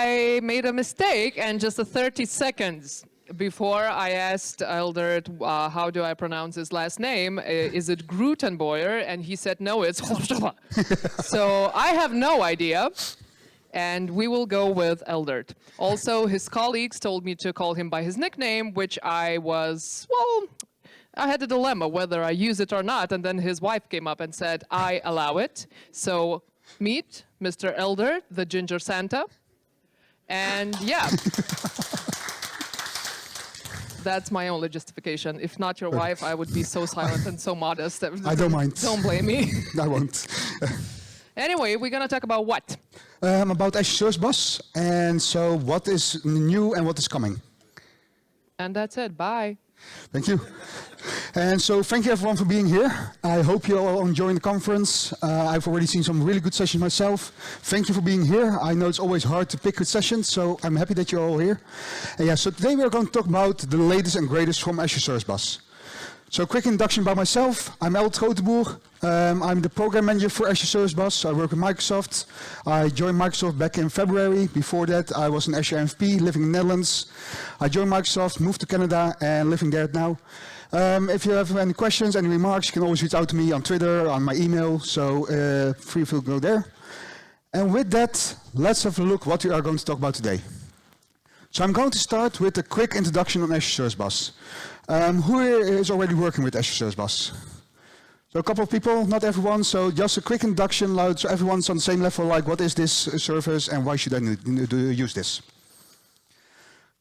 I made a mistake, and just 30 seconds before I asked Eldert, how do I pronounce his last name? Is it Grootenboer? And he said, no, it's So I have no idea. And we will go with Eldert. Also, his colleagues told me to call him by his nickname, which I had a dilemma whether I use it or not. And then his wife came up and said, I allow it. So meet Mr. Eldert, the Ginger Santa. And yeah. That's my only justification. If not your wife, I would be so silent and so modest. I don't mind. Don't blame me. I won't. Anyway, we're going to talk about what? About Azure Service Bus, and so what is new and what is coming. And that's it. Bye. Thank you. And so thank you everyone for being here. I hope you all enjoying the conference. I've already seen some really good sessions myself. Thank you for being here. I know it's always hard to pick good sessions, so I'm happy that you're all here. And yeah, so today we are going to talk about the latest and greatest from Azure Service Bus. So quick introduction about myself. I'm Eldert Grootenboer. I'm the program manager for Azure Service Bus. I work with Microsoft. I joined Microsoft back in February. Before that, I was an Azure MVP living in the Netherlands. I joined Microsoft, moved to Canada, and living there now. If you have any questions, any remarks, you can always reach out to me on Twitter, on my email. So feel free to go there. And with that, let's have a look what we are going to talk about today. So I'm going to start with a quick introduction on Azure Service Bus. Who here is already working with Azure Service Bus? So a couple of people, not everyone, so just a quick introduction, so everyone's on the same level, like what is this service and why should I use this?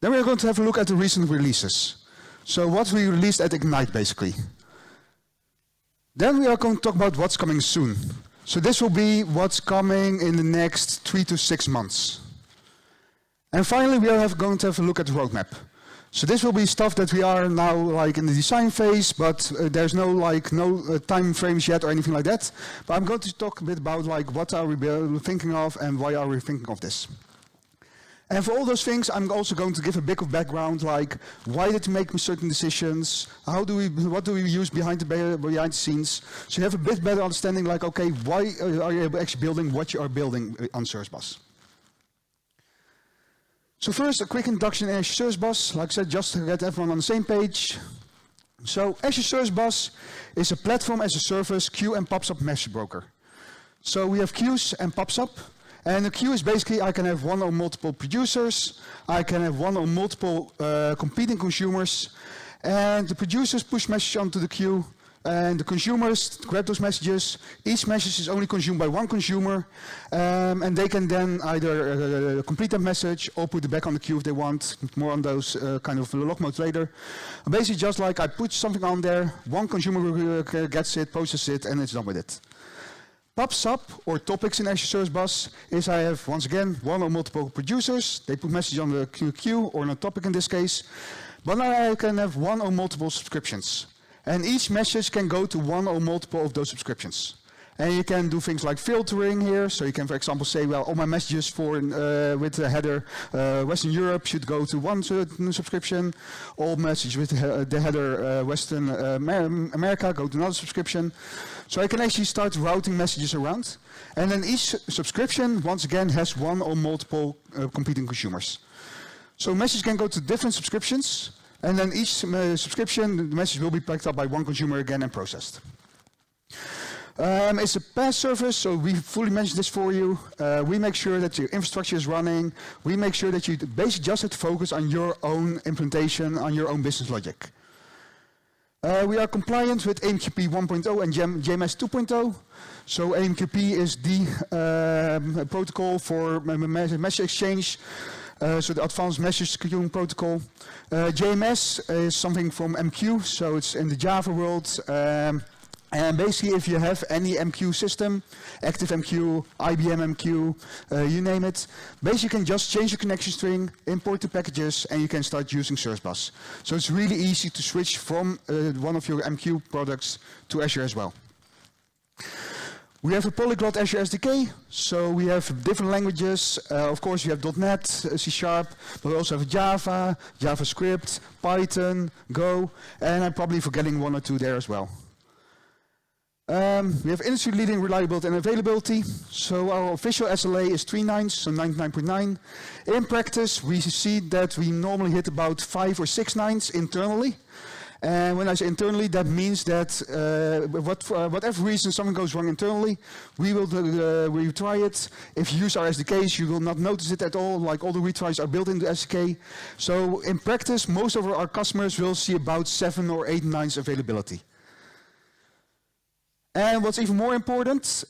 Then we're going to have a look at the recent releases. So what we released at Ignite, basically. Then we are going to talk about what's coming soon. So this will be what's coming in the next 3 to 6 months. And finally, we are going to have a look at the roadmap. So this will be stuff that we are now like in the design phase, but there's no time frames yet or anything like that. But I'm going to talk a bit about like what are we thinking of and why are we thinking of this. And for all those things, I'm also going to give a bit of background, like why did we make certain decisions, what do we use behind the scenes, so you have a bit better understanding, like okay, why are you actually building what you are building on Service Bus. So first, a quick introduction in Azure Service Bus, like I said, just to get everyone on the same page. So Azure Service Bus is a platform as a service queue and pops up message broker. So we have queues and pops up. And a queue is basically I can have one or multiple producers, I can have one or multiple competing consumers, and the producers push message onto the queue, and the consumers grab those messages. Each message is only consumed by one consumer, and they can then either complete that message or put it back on the queue if they want. More on those kind of log modes later. Basically just like I put something on there, one consumer gets it, processes it, and it's done with it. Pops up, or topics in Azure Service Bus, is I have, once again, one or multiple producers. They put message on the queue, or on a topic in this case. But now I can have one or multiple subscriptions. And each message can go to one or multiple of those subscriptions. And you can do things like filtering here. So you can, for example, say, well, all my messages for with the header Western Europe should go to one subscription. All messages with the header Western America go to another subscription. So I can actually start routing messages around. And then each subscription, once again, has one or multiple competing consumers. So messages can go to different subscriptions. And then each subscription, the message will be picked up by one consumer again and processed. It's a PaaS service, so we fully manage this for you. We make sure that your infrastructure is running. We make sure that you basically just have to focus on your own implementation, on your own business logic. We are compliant with AMQP 1.0 and JMS 2.0. So AMQP is the protocol for message exchange. So the Advanced Message Queuing Protocol. JMS is something from MQ, so it's in the Java world. And basically, if you have any MQ system, ActiveMQ, IBM MQ, you name it, basically you can just change your connection string, import the packages, and you can start using Service Bus. So it's really easy to switch from one of your MQ products to Azure as well. We have a polyglot Azure SDK, so we have different languages. Of course, we have .NET, C#, but we also have Java, JavaScript, Python, Go, and I'm probably forgetting one or two there as well. We have industry-leading reliability and availability. So our official SLA is 3 nines, so 99.9. In practice, we see that we normally hit about 5 or 6 nines internally. And when I say internally, that means that for whatever reason something goes wrong internally, we will retry it. If you use our SDKs, you will not notice it at all, like all the retries are built into SDK. So in practice, most of our customers will see about 7 or 8 nines availability. And what's even more important,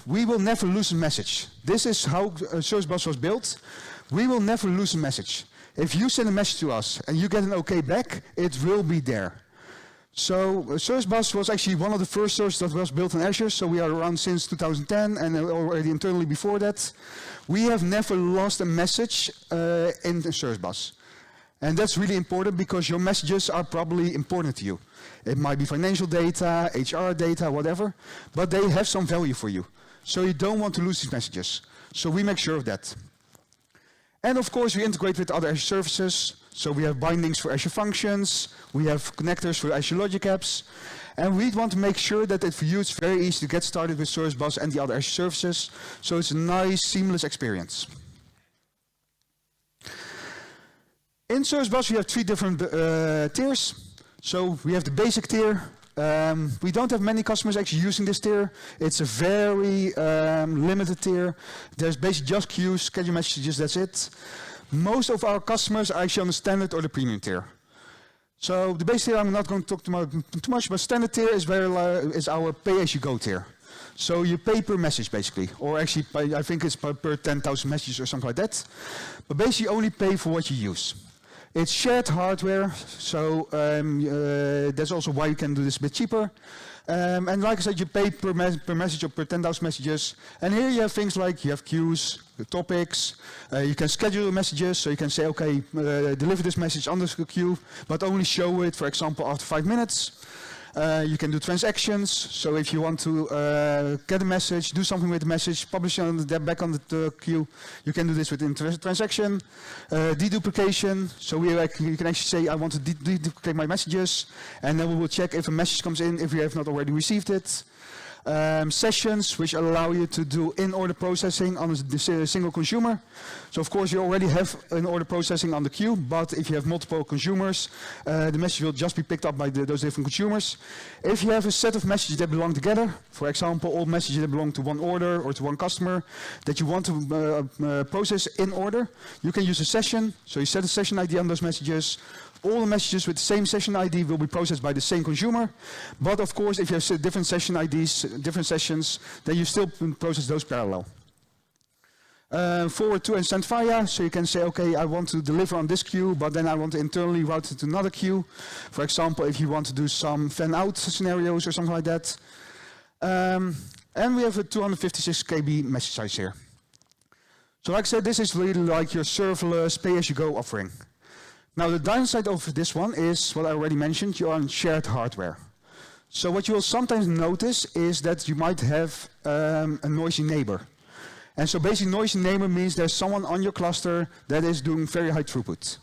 we will never lose a message. This is how Service Bus was built. We will never lose a message. If you send a message to us and you get an OK back, it will be there. So Service Bus was actually one of the first services that was built in Azure, so we are around since 2010 and already internally before that. We have never lost a message in Service Bus. And that's really important because your messages are probably important to you. It might be financial data, HR data, whatever, but they have some value for you. So you don't want to lose these messages. So we make sure of that. And of course, we integrate with other Azure services. So we have bindings for Azure Functions, we have connectors for Azure Logic Apps, and we want to make sure that for you it's very easy to get started with Service Bus and the other Azure services. So it's a nice, seamless experience. In Service Bus, we have 3 different tiers. So we have the basic tier. We don't have many customers actually using this tier. It's a very limited tier. There's basically just queues, schedule messages, that's it. Most of our customers are actually on the standard or the premium tier. So the basic tier, I'm not going to talk too much, but standard tier is our pay-as-you-go tier. So you pay per message basically, or actually I think it's per 10,000 messages or something like that. But basically you only pay for what you use. It's shared hardware, so that's also why you can do this a bit cheaper. And like I said, you pay per message or per 10,000 messages. And here you have things like you have queues, topics, you can schedule messages, so you can say, okay, deliver this message on the queue, but only show it, for example, after 5 minutes. You can do transactions, so if you want to get a message, do something with the message, publish it back on the queue, you can do this with transaction. Deduplication, so you can actually say, I want to deduplicate my messages, and then we will check if a message comes in, if you have not already received it. Sessions, which allow you to do in-order processing on a single consumer. So of course you already have in-order processing on the queue, but if you have multiple consumers, the message will just be picked up by those different consumers. If you have a set of messages that belong together, for example, all messages that belong to one order or to one customer that you want to process in order, you can use a session. So you set a session ID on those messages. All the messages with the same session ID will be processed by the same consumer. But of course, if you have different session IDs, different sessions, then you still process those parallel. Forward to and send via, so you can say, okay, I want to deliver on this queue, but then I want to internally route it to another queue. For example, if you want to do some fan-out scenarios or something like that. And we have a 256 KB message size here. So like I said, this is really like your serverless pay-as-you-go offering. Now the downside of this one is what I already mentioned, you're on shared hardware. So what you will sometimes notice is that you might have a noisy neighbor. And so basically noisy neighbor means there's someone on your cluster that is doing very high throughput.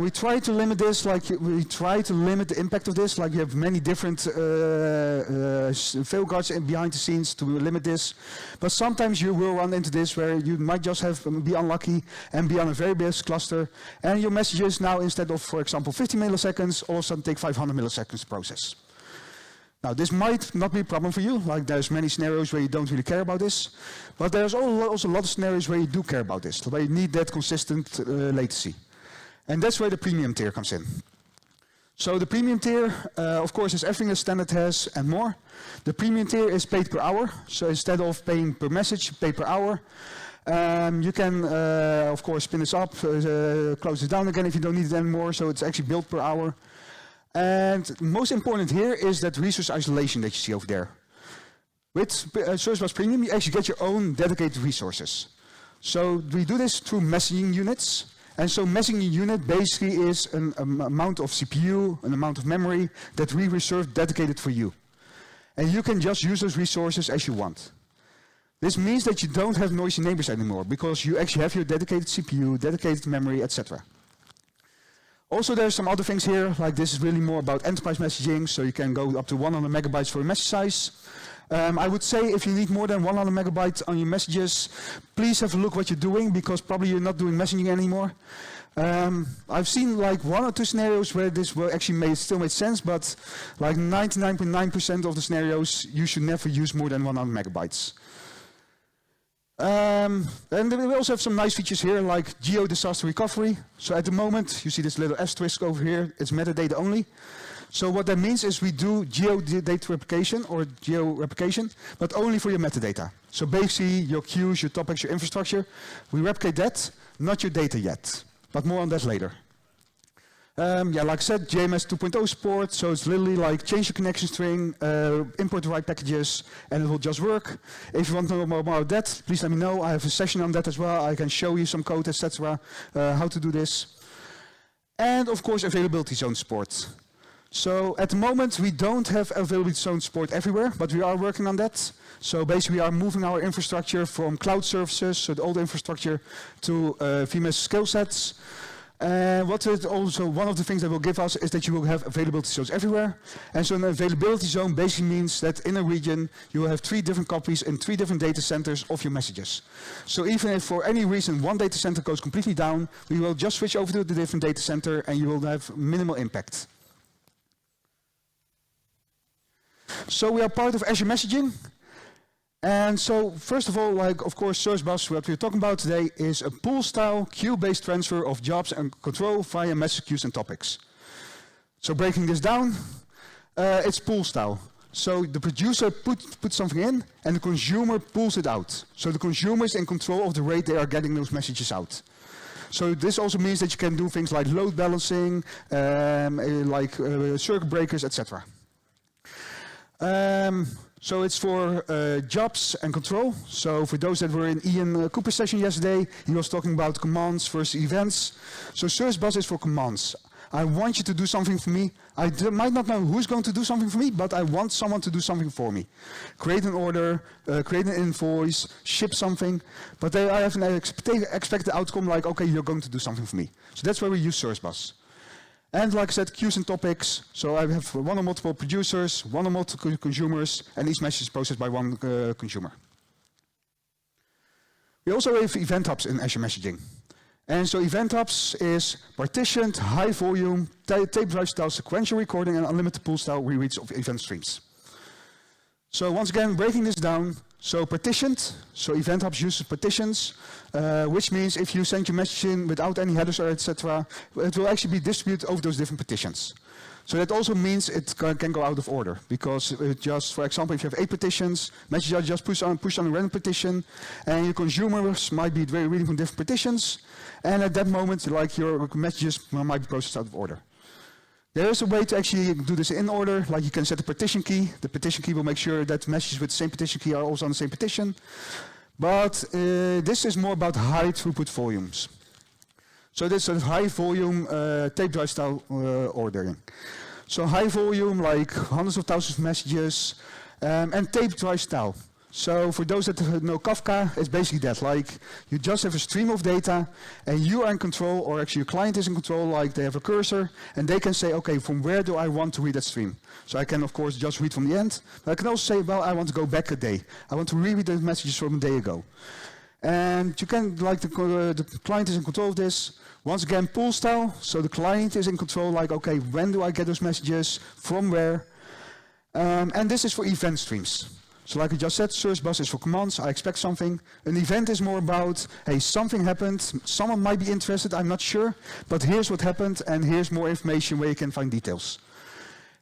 We try to limit this, we try to limit the impact of this, like you have many different fail guards behind the scenes to limit this. But sometimes you will run into this where you might just be unlucky and be on a very big cluster, and your messages now, instead of, for example, 50 milliseconds, all of a sudden take 500 milliseconds to process. Now, this might not be a problem for you, like there's many scenarios where you don't really care about this, but there's also a lot of scenarios where you do care about this, where you need that consistent latency. And that's where the premium tier comes in. So the premium tier, of course, is everything that standard has and more. The premium tier is paid per hour. So instead of paying per message, you pay per hour. You can, of course, spin this up, close it down again if you don't need it anymore. So it's actually billed per hour. And most important here is that resource isolation that you see over there. With Service Bus Premium, you actually get your own dedicated resources. So we do this through messaging units. And so messaging unit basically is an amount of CPU, an amount of memory that we reserve dedicated for you. And you can just use those resources as you want. This means that you don't have noisy neighbors anymore because you actually have your dedicated CPU, dedicated memory, etc. Also, there's some other things here, like this is really more about enterprise messaging, so you can go up to 100 megabytes for a message size. I would say if you need more than 100 megabytes on your messages, please have a look what you're doing, because probably you're not doing messaging anymore. I've seen like 1 or 2 scenarios where this will actually still made sense, but like 99.9% of the scenarios, you should never use more than 100 megabytes. And we also have some nice features here, like Geo Disaster Recovery. So at the moment, you see this little asterisk over here. It's metadata only. So what that means is we do Geo Data Replication or Geo Replication, but only for your metadata. So basically, your queues, your topics, your infrastructure, we replicate that, not your data yet. But more on that later. Yeah, like I said, JMS 2.0 support, so it's literally like change the connection string, import the right packages, and it will just work. If you want to know more about that, please let me know. I have a session on that as well. I can show you some code, etc., how to do this. And of course, availability zone support. So at the moment, we don't have availability zone support everywhere, but we are working on that. So basically, we are moving our infrastructure from cloud services, so the old infrastructure, to VMS skill sets. What is also one of the things that will give us is that you will have availability zones everywhere. And so an availability zone basically means that in a region you will have 3 different copies in 3 different data centers of your messages. So even if for any reason one data center goes completely down, we will just switch over to the different data center and you will have minimal impact. So we are part of Azure Messaging. And so, first of all, like, of course, Service Bus, what we're talking about today, is a pool-style, queue-based transfer of jobs and control via message queues and topics. So breaking this down, it's pool-style. So the producer puts something in, and the consumer pulls it out. So the consumer is in control of the rate they are getting those messages out. So this also means that you can do things like load balancing, circuit breakers, etc. So it's for jobs and control. So for those that were in Ian Cooper's session yesterday, he was talking about commands versus events. So Service Bus is for commands. I want you to do something for me. I might not know who's going to do something for me, but I want someone to do something for me. Create an order, create an invoice, ship something. But I have an expected outcome like, okay, you're going to do something for me. So that's where we use Service Bus. And like I said, queues and topics. So I have 1 or multiple producers, 1 or multiple consumers, and each message is processed by 1 consumer. We also have event hubs in Azure Messaging. And so event hubs is partitioned, high volume, tape drive style sequential recording, and unlimited pool style rereads of event streams. So once again, breaking this down, so partitioned, so event hubs uses partitions, which means if you send your message in without any headers or etc., it will actually be distributed over those different partitions. So that also means it can go out of order, because just, for example, if you have 8 partitions, messages are just pushed on a random partition, and your consumers might be reading from different partitions, and at that moment, like, your messages might be processed out of order. There is a way to actually do this in order, like you can set a partition key. The partition key will make sure that messages with the same partition key are also on the same partition. But this is more about high throughput volumes. So this is high volume tape drive style ordering. So high volume, like hundreds of thousands of messages, and tape drive style. So for those that know Kafka, it's basically that, like you just have a stream of data and you are in control, or actually your client is in control, like they have a cursor and they can say, okay, from where do I want to read that stream? So I can of course just read from the end, but I can also say, well, I want to go back a day. I want to reread the messages from a day ago. And you can, like the client is in control of this. Once again, pool style, so the client is in control, like, okay, when do I get those messages, from where? And this is for event streams. So like I just said, Service Bus is for commands, I expect something. An event is more about, hey, something happened, someone might be interested, I'm not sure, but here's what happened, and here's more information where you can find details.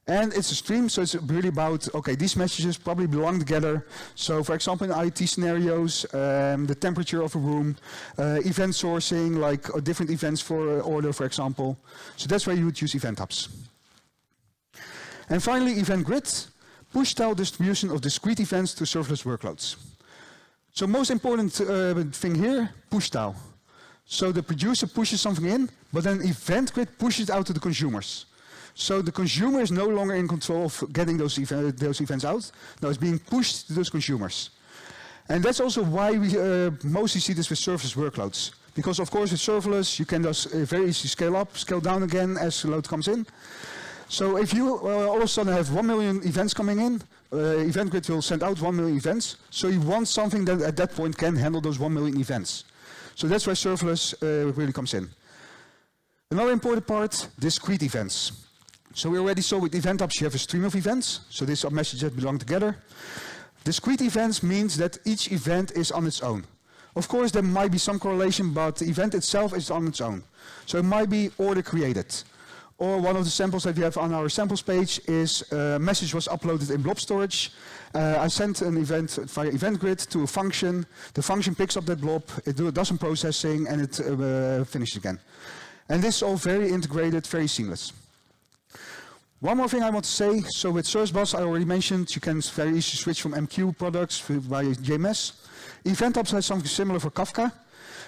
And it's a stream, so it's really about, okay, these messages probably belong together. So for example, in IT scenarios, the temperature of a room, event sourcing, like different events for order, for example. So that's where you would use event hubs. And finally, event grid. Push-style distribution of discrete events to serverless workloads. So most important thing here, push-style. So the producer pushes something in, but then event grid pushes it out to the consumers. So the consumer is no longer in control of getting those events out. No, it's being pushed to those consumers. And that's also why we mostly see this with service workloads. because of course with serverless you can just very easily scale up, scale down again as the load comes in. So if you all of a sudden have 1 million events coming in, Event Grid will send out 1 million events. So you want something that at that point can handle those 1 million events. So that's where serverless really comes in. Another important part, discrete events. So we already saw with event hubs you have a stream of events. So these are messages that belong together. Discrete events means that each event is on its own. Of course there might be some correlation, but the event itself is on its own. So it might be order created. Or one of the samples that we have on our samples page is a message was uploaded in blob storage. I sent an event via Event Grid to a function. The function picks up that blob, it does some processing, and it finishes again. And this is all very integrated, very seamless. One more thing I want to say. So with Service Bus, I already mentioned, you can very easily switch from MQ products via JMS. Event Hubs has something similar for Kafka.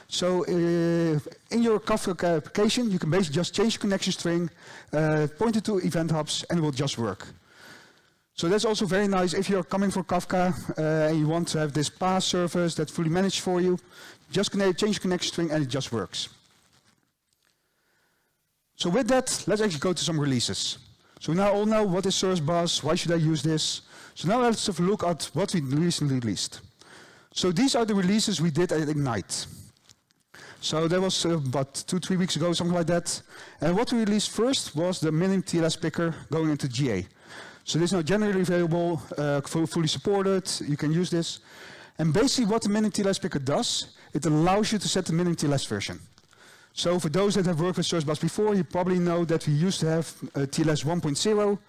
So in your Kafka application, you can basically just change the connection string, point it to Event Hubs, and it will just work. So that's also very nice if you're coming for Kafka and you want to have this PaaS service that's fully managed for you. Just change the connection string and it just works. So with that, let's actually go to some releases. So we now all know what is Service Bus, why should I use this? So now let's have a look at what we recently released. So these are the releases we did at Ignite. So that was about 2-3 weeks ago, something like that. And what we released first was the Minim TLS picker going into GA. So this is now generally available, fully supported, you can use this. And basically what the Minim TLS picker does, it allows you to set the Minim TLS version. So for those that have worked with Service Bus before, you probably know that we used to have TLS 1.0.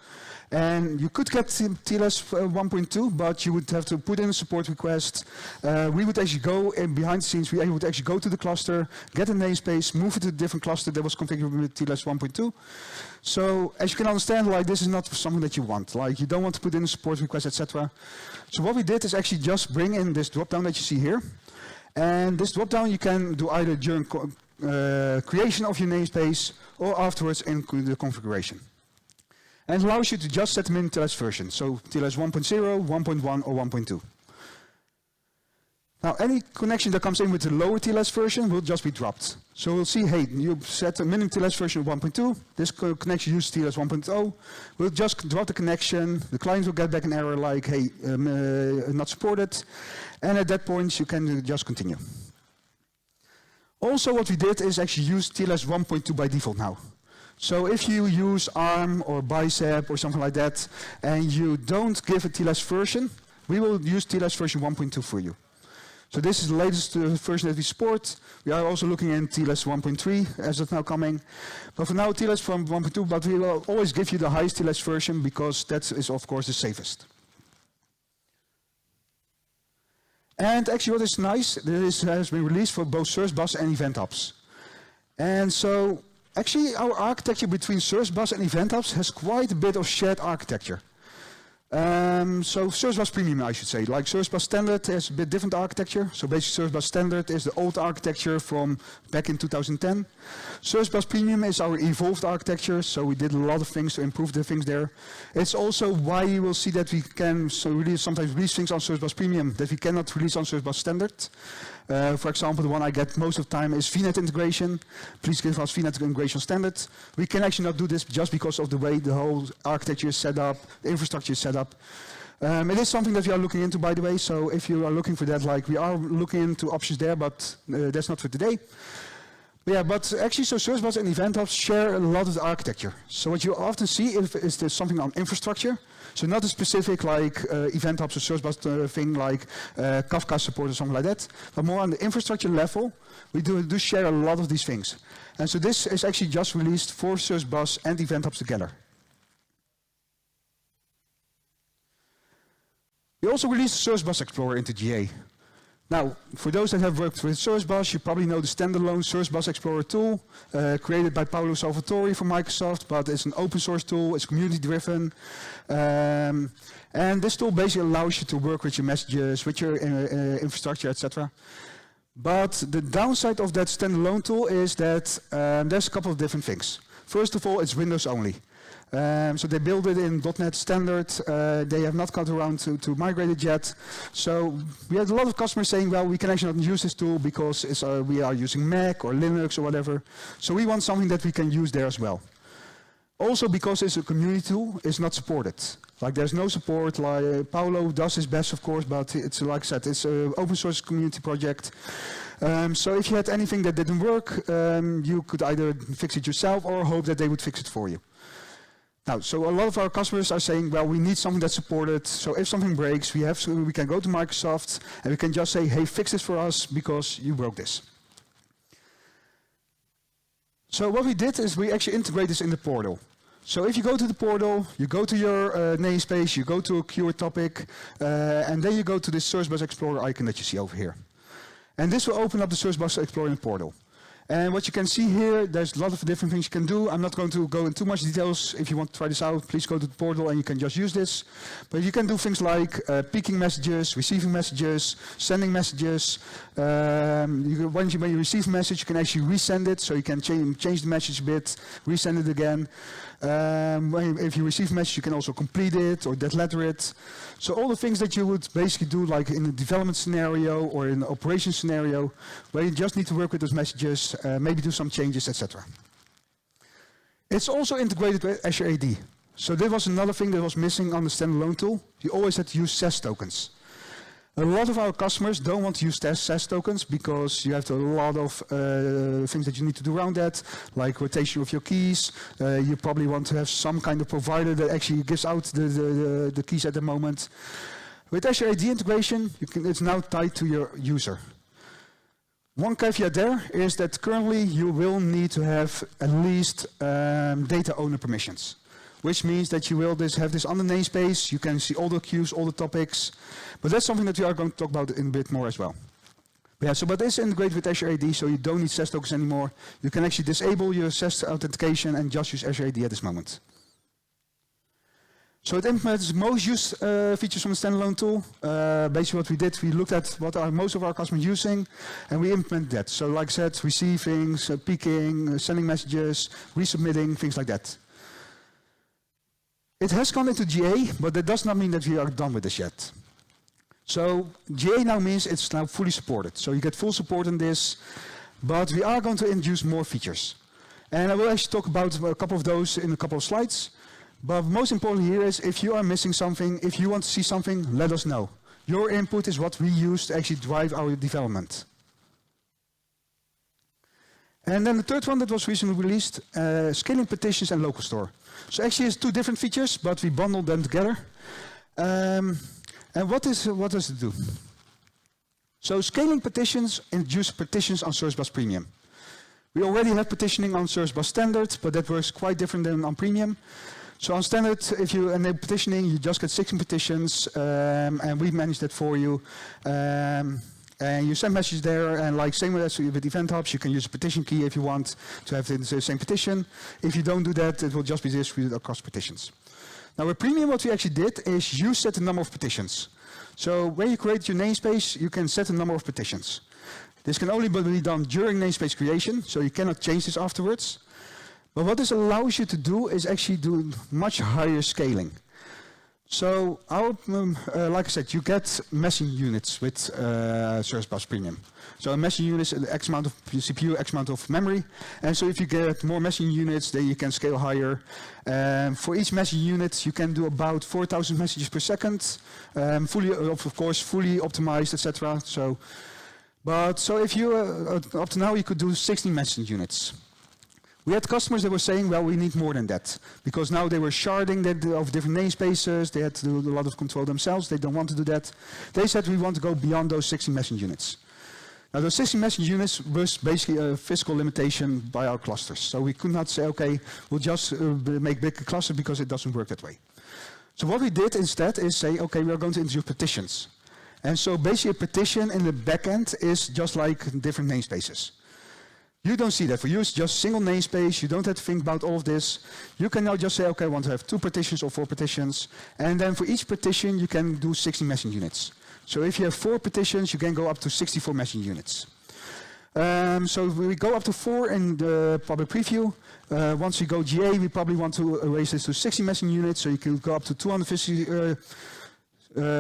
And you could get TLS 1.2, but you would have to put in a support request. We would actually go in behind the scenes, we would actually go to the cluster, get a namespace, move it to a different cluster that was configured with TLS 1.2. So as you can understand, like this is not something that you want. Like you don't want to put in a support request, etc. So what we did is actually just bring in this dropdown that you see here. And this dropdown you can do either during creation of your namespace or afterwards in the configuration. And it allows you to just set the Minim TLS version, so TLS 1.0, 1.1 or 1.2. Now any connection that comes in with the lower TLS version will just be dropped. So we'll see, hey, you set a Minim TLS version of 1.2, this connection uses TLS 1.0, we'll just drop the connection, the client will get back an error like, hey, not supported, and at that point you can just continue. Also what we did is actually use TLS 1.2 by default now. So if you use ARM or Bicep or something like that, and you don't give a TLS version, we will use TLS version 1.2 for you. So this is the latest version that we support. We are also looking at TLS 1.3 as it's now coming. But for now, TLS from 1.2, but we will always give you the highest TLS version because that is of course the safest. And actually what is nice, this has been released for both Service Bus and Event Hubs. And so actually, our architecture between Service Bus and Event Hubs has quite a bit of shared architecture. So Service Bus Premium, I should say. Like Service Bus Standard has a bit different architecture. So basically Service Bus Standard is the old architecture from back in 2010. Service Bus Premium is our evolved architecture, so we did a lot of things to improve the things there. It's also why you will see that we can sometimes release things on Service Bus Premium that we cannot release on Service Bus Standard. For example, the one I get most of the time is VNet integration. Please give us VNet integration standard. We can actually not do this just because of the way the whole architecture is set up, the infrastructure is set up. It is something that we are looking into, by the way, so if you are looking for that, like we are looking into options there, but that's not for today. Yeah, but actually, so Service Bus and Event Hubs share a lot of the architecture. So what you often see is there's something on infrastructure. So not a specific like Event Hubs or Service Bus thing like Kafka support or something like that, but more on the infrastructure level, we do share a lot of these things. And so this is actually just released for Service Bus and Event Hubs together. We also released Service Bus Explorer into GA. Now, for those that have worked with Service Bus, you probably know the standalone Service Bus Explorer tool created by Paolo Salvatore from Microsoft, but it's an open source tool, it's community driven. And this tool basically allows you to work with your messages, with your infrastructure, etc. But the downside of that standalone tool is that there's a couple of different things. First of all, it's Windows only. So they build it in .NET Standard. They have not got around to migrate it yet. So we had a lot of customers saying, well, we can actually not use this tool because we are using Mac or Linux or whatever. So we want something that we can use there as well. Also, because it's a community tool, it's not supported. Like there's no support. Like Paolo does his best, of course, but it's like I said, it's an open source community project. So if you had anything that didn't work, you could either fix it yourself or hope that they would fix it for you. Now, so a lot of our customers are saying, well, we need something that's supported. So if something breaks, we can go to Microsoft and we can just say, hey, fix this for us because you broke this. So what we did is we actually integrate this in the portal. So if you go to the portal, you go to your namespace, you go to a keyword topic, and then you go to this Service Bus Explorer icon that you see over here. And this will open up the Service Bus Explorer in the portal. And what you can see here, there's a lot of different things you can do. I'm not going to go into too much details. If you want to try this out, please go to the portal and you can just use this. But you can do things like peeking messages, receiving messages, sending messages. When you receive a message, you can actually resend it. So you can change the message a bit, resend it again. If you receive a message, you can also complete it or dead letter it. So all the things that you would basically do like in a development scenario or in an operation scenario, where you just need to work with those messages, maybe do some changes, etc. It's also integrated with Azure AD. So this was another thing that was missing on the standalone tool. You always had to use SES tokens. A lot of our customers don't want to use SES tokens because you have a lot of things that you need to do around that, like rotation of your keys. You probably want to have some kind of provider that actually gives out the keys at the moment. With Azure AD integration, it's now tied to your user. One caveat there is that currently you will need to have at least data owner permissions, which means that you will have this on the namespace. You can see all the queues, all the topics. But that's something that we are going to talk about in a bit more as well. But this is integrated with Azure AD, so you don't need SES tokens anymore. You can actually disable your SES authentication and just use Azure AD at this moment. So it implements most used features from the standalone tool. Basically what we did, we looked at what are most of our customers using, and we implement that. So like I said, receiving, peeking, sending messages, resubmitting, things like that. It has gone into GA, but that does not mean that we are done with this yet. So GA now means it's now fully supported. So you get full support on this, but we are going to introduce more features. And I will actually talk about a couple of those in a couple of slides. But most important here is if you are missing something, if you want to see something, let us know. Your input is what we use to actually drive our development. And then the third one that was recently released, scaling partitions and local store. So actually it's two different features, but we bundled them together. And what does it do? So scaling partitions introduce partitions on Service Bus Premium. We already have partitioning on Service Bus Standard, but that works quite different than on Premium. So on Standard, if you enable partitioning, you just get 16 partitions, and we manage that for you. And you send messages there, and like same with Event Hubs, you can use a partition key if you want to have the same partition. If you don't do that, it will just be distributed across partitions. Now with Premium, what we actually did is you set the number of partitions. So when you create your namespace, you can set a number of partitions. This can only be done during namespace creation, so you cannot change this afterwards. But what this allows you to do is actually do much higher scaling. So like I said, you get meshing units with Service Bus Premium. So a meshing unit is X amount of CPU, X amount of memory. And so if you get more meshing units, then you can scale higher. For each meshing unit, you can do about 4,000 messages per second. Of course, fully optimized, etc. So if you, up to now, you could do 16 messaging units. We had customers that were saying, well, we need more than that. Because now they were sharding of different namespaces. They had to do a lot of control themselves. They don't want to do that. They said, we want to go beyond those 16 messaging units. Now, those 16 messaging units was basically a physical limitation by our clusters. So we could not say, okay, we'll just make bigger clusters because it doesn't work that way. So what we did instead is say, okay, we are going to introduce partitions. And so basically a partition in the backend is just like different namespaces. You don't see that. For you, it's just single namespace. You don't have to think about all of this. You can now just say, okay, I want to have 2 partitions or 4 partitions. And then for each partition, you can do 16 messaging units. So if you have 4 partitions, you can go up to 64 messaging units. So we go up to 4 in the public preview. Once we go GA, we probably want to raise this to 60 messaging units, so you can go up to 250,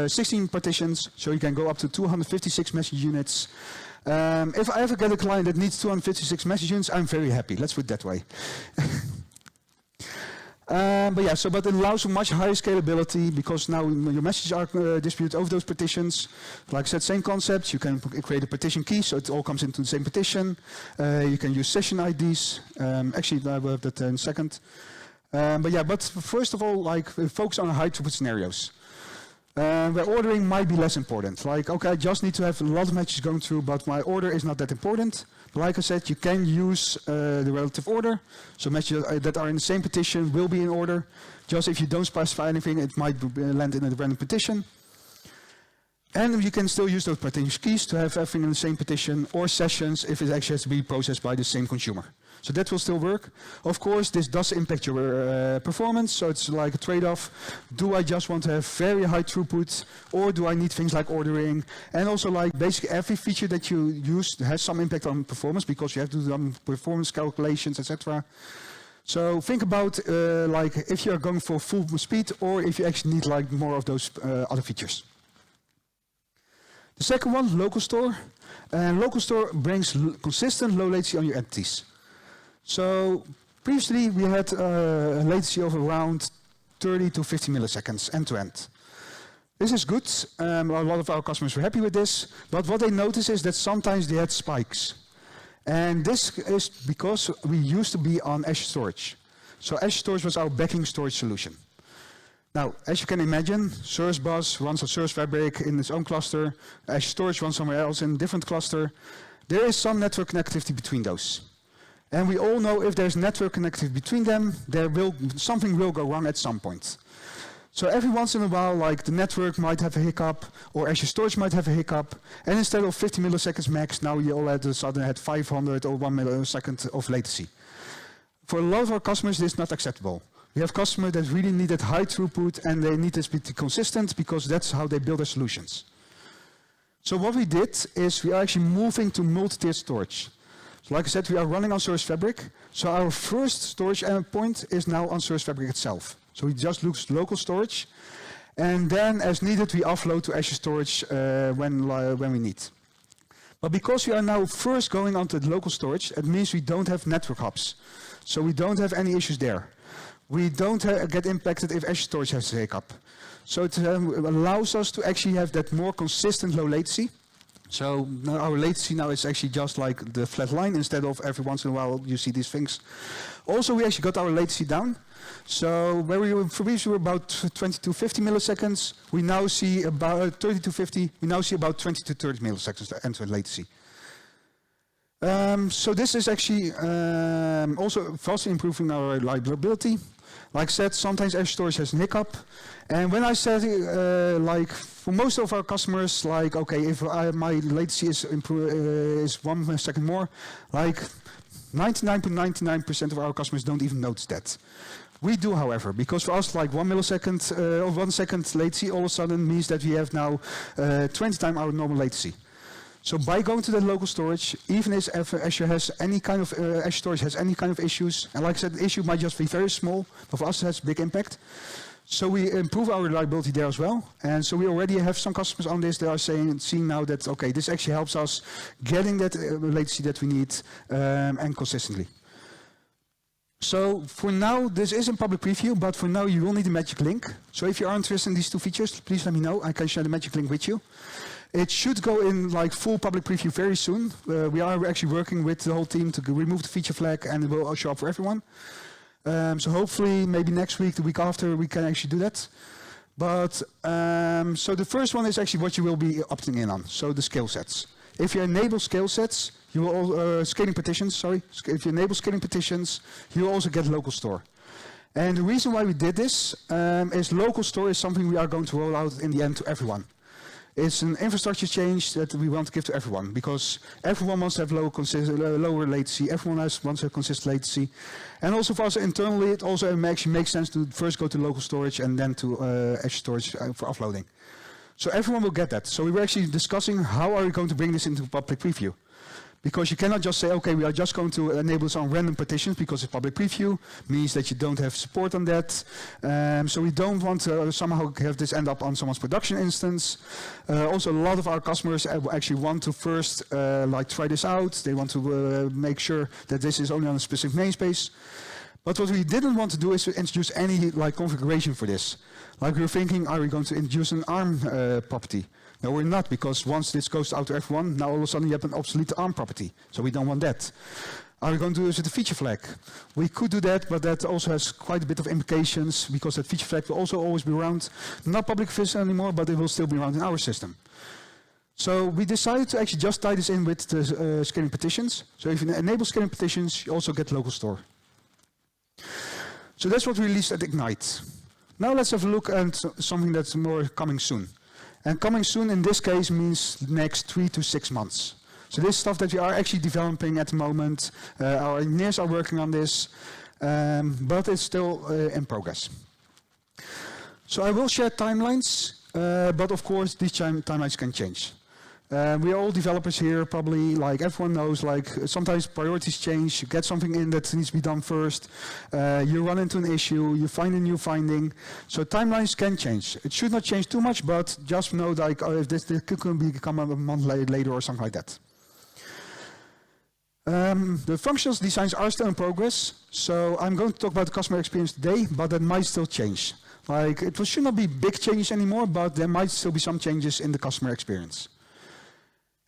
16 partitions, so you can go up to 256 message units. If I ever get a client that needs 256 message units, I'm very happy. Let's put it that way. But it allows for much higher scalability because now your messages are distributed over those partitions. Like I said, same concept. You can create a partition key, so it all comes into the same partition. You can use session IDs. Actually, I will have that in a second. But first of all, like focus on high throughput scenarios. Where ordering might be less important. Like, okay, I just need to have a lot of messages going through, but my order is not that important. But like I said, you can use the relative order. So messages that are in the same partition will be in order. Just if you don't specify anything, it might land in a random partition. And you can still use those partition keys to have everything in the same partition, or sessions if it actually has to be processed by the same consumer. So that will still work. Of course, this does impact your performance, so it's like a trade-off. Do I just want to have very high throughput, or do I need things like ordering? And also, like basically every feature that you use has some impact on performance because you have to do some performance calculations, etc. So think about like if you are going for full speed, or if you actually need like more of those other features. The second one, local store. Local store brings consistent low latency on your entities. So previously we had a latency of around 30 to 50 milliseconds end to end. This is good. A lot of our customers were happy with this. But what they noticed is that sometimes they had spikes. And this is because we used to be on Azure Storage. So Azure Storage was our backing storage solution. Now, as you can imagine, Service Bus runs on Service Fabric in its own cluster. Azure Storage runs somewhere else in a different cluster. There is some network connectivity between those. And we all know if there's network connectivity between them, something will go wrong at some point. So every once in a while, like the network might have a hiccup, or Azure Storage might have a hiccup, and instead of 50 milliseconds max, now you all of a sudden had 500 or 1 millisecond of latency. For a lot of our customers, this is not acceptable. We have customers that really needed high throughput, and they need this to be consistent because that's how they build their solutions. So what we did is we are actually moving to multi-tiered storage. So like I said, we are running on Service Fabric. So our first storage endpoint is now on Service Fabric itself. So we just use local storage. And then as needed, we offload to Azure Storage when we need. But because we are now first going onto the local storage, it means we don't have network hubs. So we don't have any issues there. We don't get impacted if Azure Storage has a hiccup. So it allows us to actually have that more consistent low latency. So now our latency now is actually just like the flat line instead of every once in a while you see these things. Also, we actually got our latency down. So where we were previously about 20 to 50 milliseconds, we now see about 30 to 50. We now see about 20 to 30 milliseconds end-to-end latency. So this is actually also vastly improving our reliability. Like I said, sometimes Azure Storage has a hiccup. And when I said, like, for most of our customers, like, okay, if my latency is 1 second more, like 99.99% of our customers don't even notice that. We do, however, because for us, like 1 millisecond or 1 second latency all of a sudden means that we have now 20 times our normal latency. So by going to the local storage, even if Azure has any kind of Azure Storage has any kind of issues, and like I said, the issue might just be very small, but for us it has a big impact. So we improve our reliability there as well. And so we already have some customers on this that are seeing now that, okay, this actually helps us getting that latency that we need and consistently. So for now, this is in public preview, but for now you will need a magic link. So if you are interested in these two features, please let me know. I can share the magic link with you. It should go in like full public preview very soon. We are actually working with the whole team to remove the feature flag, and it will show up for everyone. So hopefully maybe next week, the week after, we can actually do that. But so the first one is actually what you will be opting in on. So the scale sets. If you enable scale sets, you will scaling partitions. Sorry, if you enable scaling partitions, you will also get local store. And the reason why we did this is local store is something we are going to roll out in the end to everyone. It's an infrastructure change that we want to give to everyone because everyone wants to have lower latency, everyone wants to have consistent latency. And also for us internally, it also actually makes sense to first go to local storage and then to Azure Storage for offloading. So everyone will get that. So we were actually discussing how are we going to bring this into public preview. Because you cannot just say, okay, we are just going to enable this on random partitions because it's public preview, means that you don't have support on that. So we don't want to somehow have this end up on someone's production instance. Also, a lot of our customers actually want to first try this out. They want to make sure that this is only on a specific namespace. But what we didn't want to do is to introduce any configuration for this. Like we were thinking, are we going to introduce an ARM property? No, we're not, because once this goes out to everyone, now all of a sudden you have an obsolete ARM property. So we don't want that. Are we going to do this with a feature flag? We could do that, but that also has quite a bit of implications, because that feature flag will also always be around, not public vision anymore, but it will still be around in our system. So we decided to actually just tie this in with the scaling partitions. So if you enable scaling partitions, you also get local store. So that's what we released at Ignite. Now let's have a look at something that's more coming soon. And coming soon in this case means the next 3 to 6 months. So this is stuff that we are actually developing at the moment. Our engineers are working on this, but it's still in progress. So I will share timelines, but of course these timelines can change. We are all developers here, probably, like everyone knows, like sometimes priorities change, you get something in that needs to be done first, you run into an issue, you find a new finding, so timelines can change. It should not change too much, but just know that if this could become a month later or something like that. The functional designs are still in progress, so I'm going to talk about the customer experience today, but that might still change. Like, it should not be big changes anymore, but there might still be some changes in the customer experience.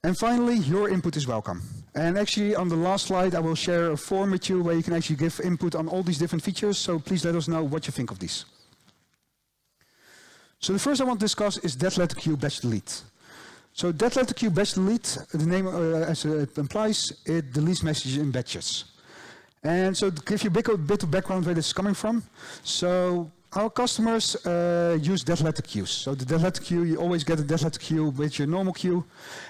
And finally, your input is welcome. And actually, on the last slide, I will share a form with you where you can actually give input on all these different features. So please let us know what you think of these. So the first I want to discuss is dead letter queue batch delete. So dead letter queue batch delete, the name as it implies, it deletes messages in batches. And so to give you a bit of background where this is coming from. So our customers use dead letter queues. So the dead letter queue, you always get a dead letter queue with your normal queue.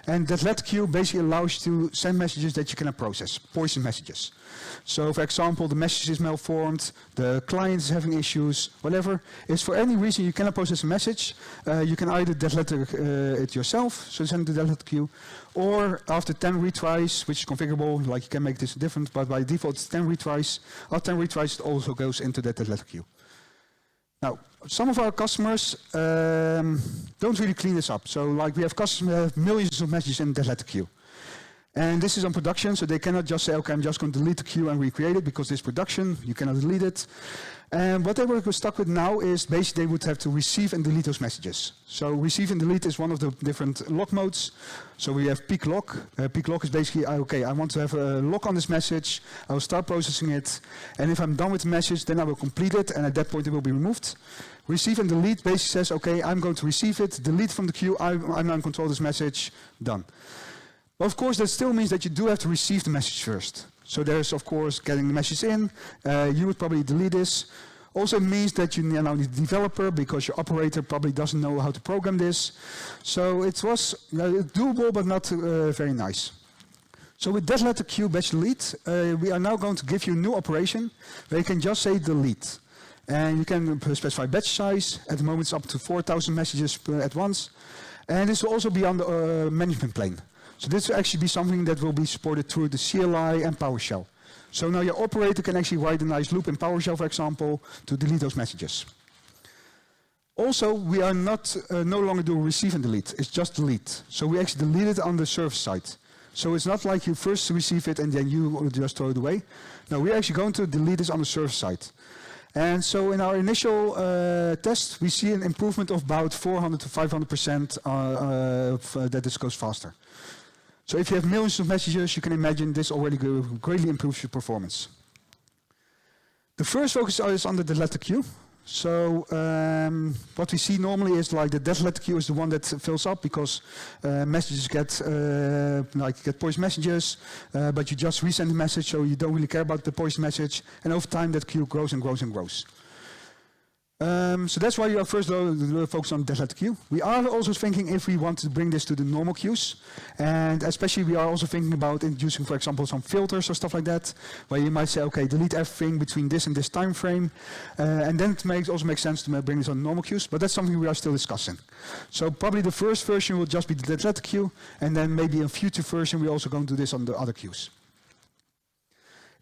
And dead letter queue basically allows you to send messages that you cannot process, poison messages. So for example, the message is malformed, the client is having issues, whatever. If for any reason you cannot process a message, you can either dead letter it yourself, so send it to the dead letter queue, or after 10 retries, which is configurable, like you can make this different, but by default it's 10 retries. After 10 retries, it also goes into that dead letter queue. Now, some of our customers don't really clean this up. So like we have customers that have millions of messages in the dead letter queue. And this is on production, so they cannot just say, okay, I'm just going to delete the queue and recreate it, because this is production, you cannot delete it. And what they were stuck with now is basically they would have to receive and delete those messages. So receive and delete is one of the different lock modes. So we have peak lock. Peak lock is basically, okay, I want to have a lock on this message, I will start processing it, and if I'm done with the message, then I will complete it, and at that point it will be removed. Receive and delete basically says, okay, I'm going to receive it, delete from the queue, I'm now in control of this message, done. But of course, that still means that you do have to receive the message first. So there's, of course, getting the message in. You would probably delete this. Also means that you now need a developer, because your operator probably doesn't know how to program this. So it was doable, but not very nice. So with dead letter queue batch delete, we are now going to give you a new operation where you can just say delete. And you can specify batch size. At the moment, it's up to 4,000 messages at once. And this will also be on the management plane. So this will actually be something that will be supported through the CLI and PowerShell. So now your operator can actually write a nice loop in PowerShell, for example, to delete those messages. Also, we are no longer doing receive and delete. It's just delete. So we actually delete it on the server side. So it's not like you first receive it and then you just throw it away. No, we're actually going to delete this on the server side. And so in our initial test, we see an improvement of about 400 to 500% that this goes faster. So if you have millions of messages, you can imagine this already greatly improves your performance. The first focus is on the dead letter queue. So what we see normally is like the dead letter queue is the one that fills up, because messages get poison messages, but you just resend the message, so you don't really care about the poison message, and over time that queue grows and grows and grows. So that's why we are first focused on that letter queue. We are also thinking if we want to bring this to the normal queues, and especially we are also thinking about introducing, for example, some filters or stuff like that, where you might say, okay, delete everything between this and this time frame, and then it also makes sense to bring this on normal queues, but that's something we are still discussing. So probably the first version will just be the letter queue, and then maybe a future version we're also going to do this on the other queues.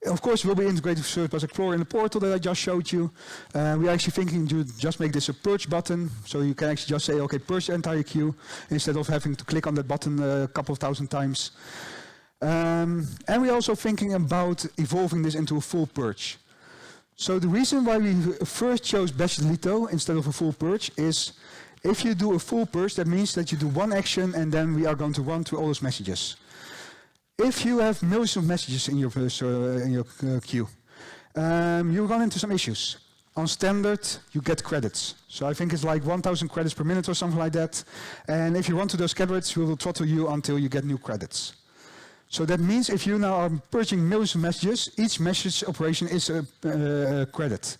Of course, we'll be integrated with Service Bus Explorer in the portal that I just showed you. We're actually thinking to just make this a purge button, so you can actually just say, okay, purge the entire queue, instead of having to click on that button a couple of thousand times. And we're also thinking about evolving this into a full purge. So the reason why we first chose batch delete though, instead of a full purge, is if you do a full purge, that means that you do one action and then we are going to run through all those messages. If you have millions of messages in your queue, you run into some issues. On standard, you get credits. So I think it's like 1,000 credits per minute or something like that. And if you run to those credits, we will throttle you until you get new credits. So that means if you now are purging millions of messages, each message operation is a credit.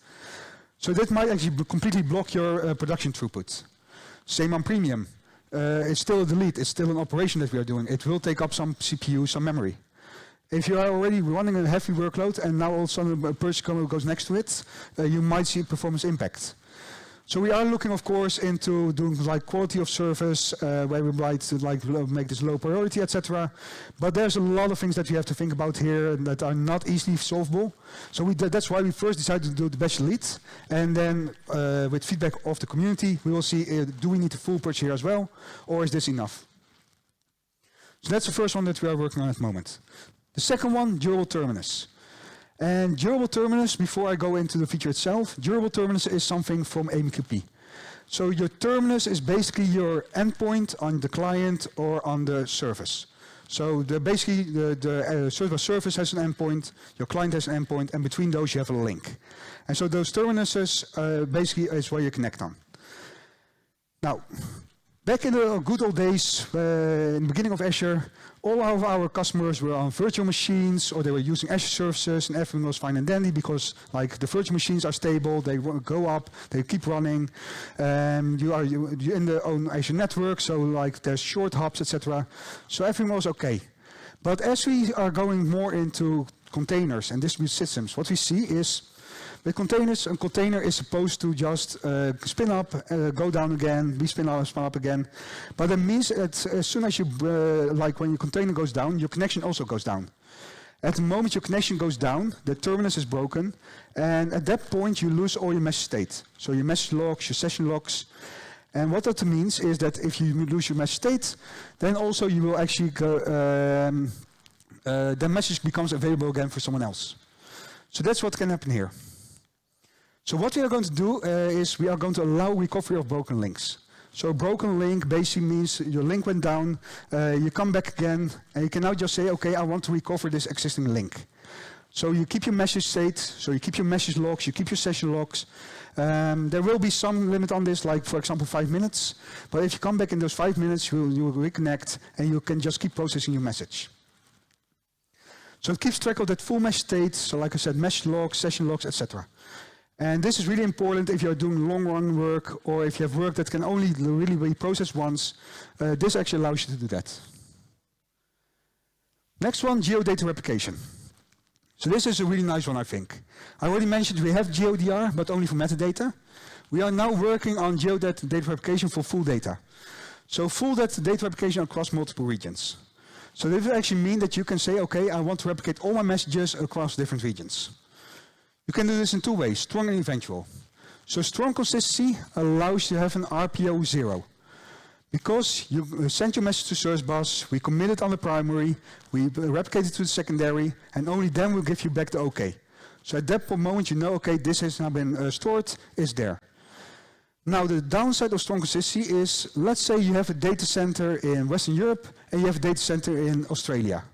So that might actually completely block your production throughput. Same on premium. It's still a delete, it's still an operation that we are doing. It will take up some CPU, some memory. If you are already running a heavy workload and now all of a sudden a purge goes next to it, you might see performance impact. So we are looking, of course, into doing like quality of service, where we might make this low priority, etc. But there's a lot of things that we have to think about here that are not easily solvable. So that's why we first decided to do the batch delete, and then with feedback of the community, we will see do we need a full purge here as well, or is this enough? So that's the first one that we are working on at the moment. The second one, durable terminus. And durable terminus, before I go into the feature itself, durable terminus is something from AMQP. So your terminus is basically your endpoint on the client or on the service. So basically the service has an endpoint, your client has an endpoint, and between those you have a link. And so those terminuses basically is where you connect on. Now, back in the good old days, in the beginning of Azure, all of our customers were on virtual machines, or they were using Azure services, and everything was fine and dandy because, like, the virtual machines are stable, they go up, they keep running. You're in the own Azure network, so like there's short hubs, etc. So everything was okay. But as we are going more into containers and distributed systems, what we see is with containers, a container is supposed to just spin up, go down again, spin up again. But that means that as soon as you, like when your container goes down, your connection also goes down. At the moment your connection goes down, the terminus is broken, and at that point you lose all your message state. So your message logs, your session logs. And what that means is that if you lose your message state, then also you will actually go, the message becomes available again for someone else. So that's what can happen here. So what we are going to do is we are going to allow recovery of broken links. So a broken link basically means your link went down, you come back again, and you can now just say, okay, I want to recover this existing link. So you keep your message state, so you keep your message logs, you keep your session logs. There will be some limit on this, like for example 5 minutes. But if you come back in those 5 minutes, you will reconnect, and you can just keep processing your message. So it keeps track of that full message state, so like I said, message logs, session logs, etc. And this is really important if you're doing long-run work, or if you have work that can only really be processed once. This actually allows you to do that. Next one, Geo Data Replication. So this is a really nice one, I think. I already mentioned we have GeoDR, but only for metadata. We are now working on Geo Data Replication for full data. So full data replication across multiple regions. So this will actually mean that you can say, okay, I want to replicate all my messages across different regions. You can do this in two ways, strong and eventual. So strong consistency allows you to have an RPO 0. Because you send your message to Service Bus, we commit it on the primary, we replicate it to the secondary, and only then we'll give you back the OK. So at that moment you know, okay, this has now been stored, it's there. Now the downside of strong consistency is, let's say you have a data center in Western Europe and you have a data center in Australia.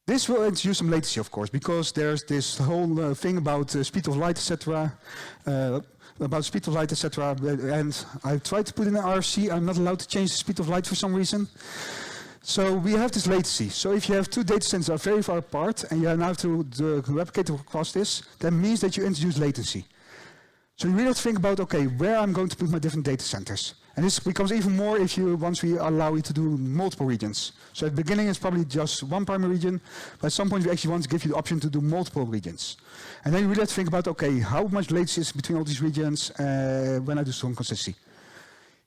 This will introduce some latency, of course, because there's this whole thing about speed of light, etc. And I tried to put in an RFC. I'm not allowed to change the speed of light for some reason. So we have this latency. So if you have two data centers that are very far apart and you have now to replicate across this, that means that you introduce latency. So you really have to think about, okay, where I'm going to put my different data centers. And this becomes even more if you, once we allow you to do multiple regions. So at the beginning it's probably just one primary region, but at some point we actually want to give you the option to do multiple regions. And then you really have to think about, okay, how much latency is between all these regions when I do strong consistency.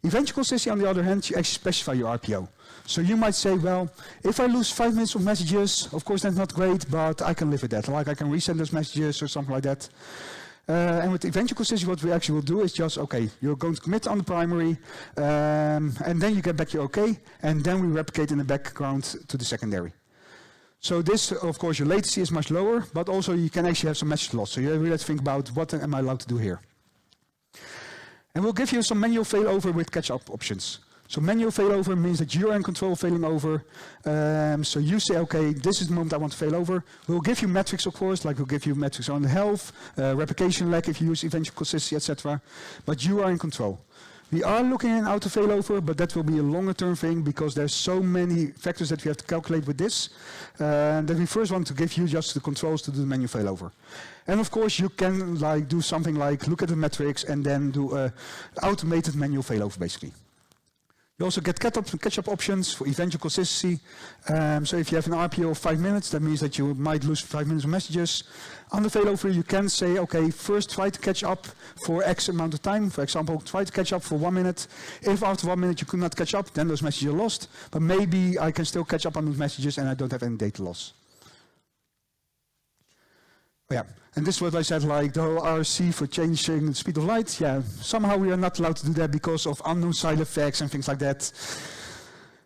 Eventual consistency, on the other hand, you actually specify your RPO. So you might say, well, if I lose 5 minutes of messages, of course that's not great, but I can live with that. Like I can resend those messages or something like that. And with eventual consistency, what we actually will do is just, okay, you're going to commit on the primary, and then you get back your okay, and then we replicate in the background to the secondary. So this, of course, your latency is much lower, but also you can actually have some message loss. So you really have to think about what am I allowed to do here. And we'll give you some manual failover with catch-up options. So manual failover means that you're in control of failing over. So you say, okay, this is the moment I want to fail over. We'll give you metrics, of course, like we'll give you metrics on the health, replication lag if you use eventual consistency, etc. But you are in control. We are looking at how to failover, but that will be a longer-term thing because there's so many factors that we have to calculate with this that we first want to give you just the controls to do the manual failover. And of course, you can like do something like look at the metrics and then do automated manual failover, basically. You also get catch-up options for eventual consistency. So if you have an RPO of 5 minutes, that means that you might lose 5 minutes of messages. On the failover, you can say, okay, first try to catch up for X amount of time. For example, try to catch up for 1 minute. If after 1 minute you could not catch up, then those messages are lost. But maybe I can still catch up on those messages and I don't have any data loss. Yeah, and this is what I said, like the whole RC for changing the speed of light. Yeah, somehow we are not allowed to do that because of unknown side effects and things like that.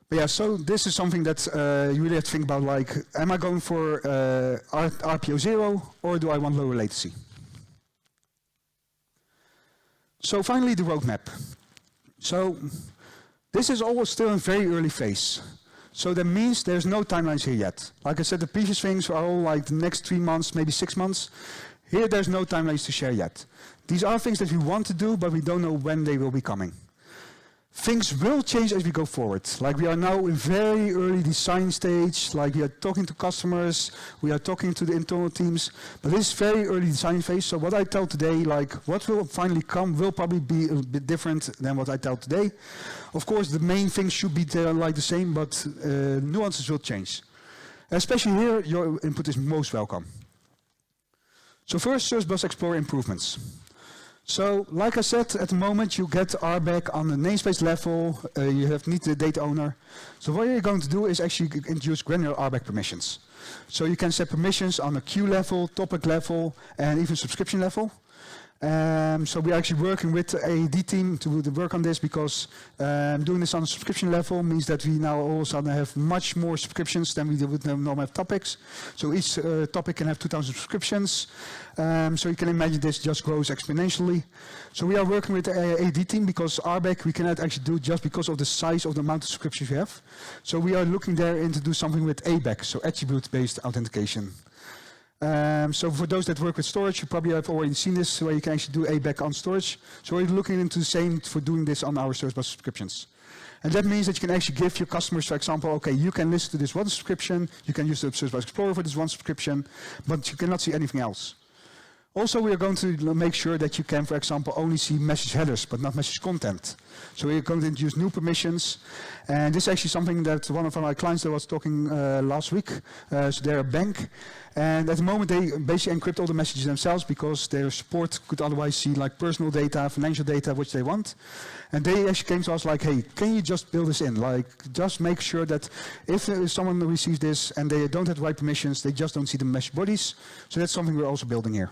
But yeah, so this is something that you really have to think about, like, am I going for RPO 0 or do I want lower latency? So finally, the roadmap. So this is always still in very early phase. So that means there's no timelines here yet. Like I said, the previous things are all like the next 3 months, maybe 6 months. Here there's no timelines to share yet. These are things that we want to do, but we don't know when they will be coming. Things will change as we go forward. Like we are now in very early design stage, like we are talking to customers, we are talking to the internal teams, but this is very early design phase. So what I tell today, like what will finally come will probably be a bit different than what I tell today. Of course, the main things should be like the same, but nuances will change. Especially here, your input is most welcome. So first, Service Bus Explorer improvements. So, like I said, at the moment you get RBAC on the namespace level, you need the data owner. So what you're going to do is actually introduce granular RBAC permissions. So you can set permissions on a queue level, topic level, and even subscription level. So we're actually working with the AED team to work on this because doing this on a subscription level means that we now all of a sudden have much more subscriptions than we would normally have topics. So each topic can have 2,000 subscriptions. So you can imagine this just grows exponentially. So we are working with the AED team because RBAC we cannot actually do just because of the size of the amount of subscriptions we have. So we are looking there into do something with ABAC, so attribute-based authentication. So for those that work with storage, you probably have already seen this, where you can actually do ABAC on storage. So we're looking into the same for doing this on our Service Bus subscriptions. And that means that you can actually give your customers, for example, okay, you can listen to this one subscription, you can use the Service Bus Explorer for this one subscription, but you cannot see anything else. Also, we are going to make sure that you can, for example, only see message headers, but not message content. So we're going to introduce new permissions. And this is actually something that one of my clients that was talking last week. So they're a bank. And at the moment, they basically encrypt all the messages themselves because their support could otherwise see like personal data, financial data, which they want. And they actually came to us like, hey, can you just build this in? Like, just make sure that if someone receives this and they don't have the right permissions, they just don't see the message bodies. So that's something we're also building here.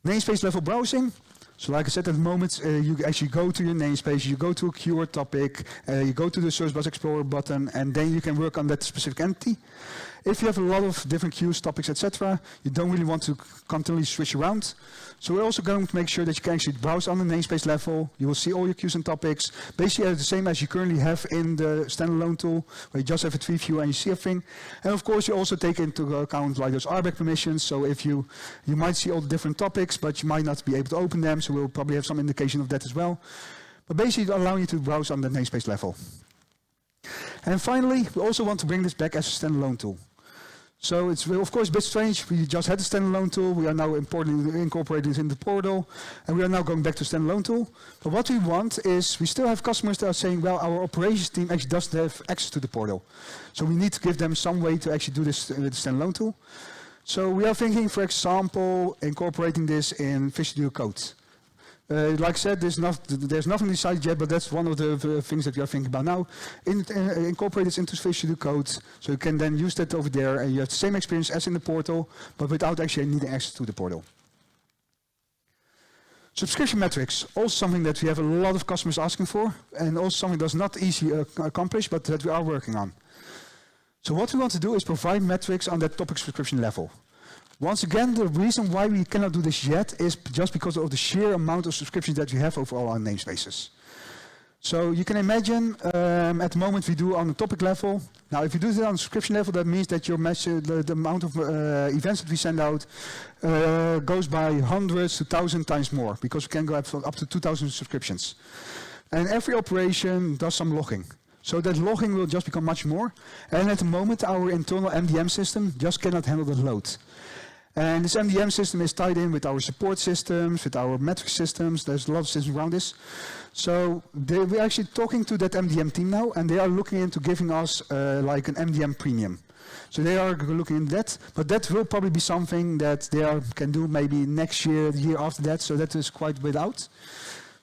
Namespace level browsing. So like I said, at the moment, you actually go to your namespace, you go to a keyword topic, you go to the Service Bus Explorer button, and then you can work on that specific entity. If you have a lot of different queues, topics, etc., you don't really want to continually switch around. So we're also going to make sure that you can actually browse on the namespace level. You will see all your queues and topics, basically the same as you currently have in the standalone tool, where you just have a tree view and you see everything. And of course, you also take into account like those RBAC permissions. So if you might see all the different topics, but you might not be able to open them. So we'll probably have some indication of that as well. But basically, allowing you to browse on the namespace level. And finally, we also want to bring this back as a standalone tool. So it's of course a bit strange. We just had a standalone tool. We are now incorporating it in the portal, and we are now going back to standalone tool. But what we want is we still have customers that are saying, well, our operations team actually doesn't have access to the portal. So we need to give them some way to actually do this with the standalone tool. So we are thinking, for example, incorporating this in Visual Studio Code. Like I said, there's nothing decided yet, but that's one of the things that we are thinking about now. Incorporate this into Visual Studio Code, so you can then use that over there, and you have the same experience as in the portal, but without actually needing access to the portal. Subscription metrics, also something that we have a lot of customers asking for, and also something that's not easy to accomplish, but that we are working on. So what we want to do is provide metrics on that topic subscription level. Once again, the reason why we cannot do this yet is just because of the sheer amount of subscriptions that we have over all our namespaces. So you can imagine, at the moment we do on the topic level. Now, if you do it on the subscription level, that means that your message, the amount of events that we send out goes by hundreds to 1,000 times more, because we can go up to 2,000 subscriptions. And every operation does some logging. So that logging will just become much more. And at the moment, our internal MDM system just cannot handle the load. And this MDM system is tied in with our support systems, with our metric systems. There's a lot of systems around this. So we're actually talking to that MDM team now, and they are looking into giving us like an MDM premium. So they are looking into that, but that will probably be something that they can do maybe next year, the year after that. So that is quite a bit out.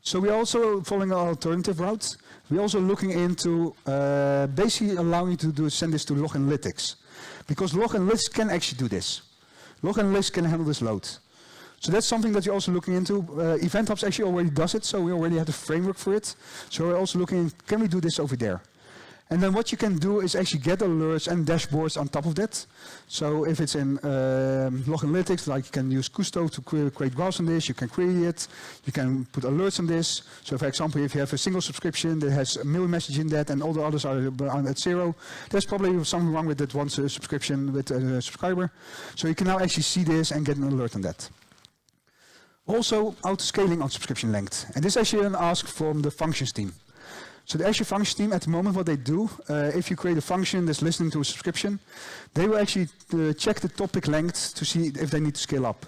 So we're also following an alternative route. We're also looking into basically allowing you to send this to Log Analytics, because Log Analytics can actually do this. Log Analytics can handle this load. So that's something that you're also looking into. Event Hubs actually already does it, so we already have the framework for it. So we're also looking, can we do this over there? And then what you can do is actually get alerts and dashboards on top of that. So if it's in Log Analytics, like you can use Custo to create graphs on this, you can query it, you can put alerts on this. So for example, if you have a single subscription that has a million messages in that and all the others are at zero, there's probably something wrong with that one subscription with a subscriber. So you can now actually see this and get an alert on that. Also, auto-scaling on subscription length. And this is actually an ask from the functions team. So the Azure Functions team, at the moment, what they do, if you create a function that's listening to a subscription, they will actually check the topic length to see if they need to scale up.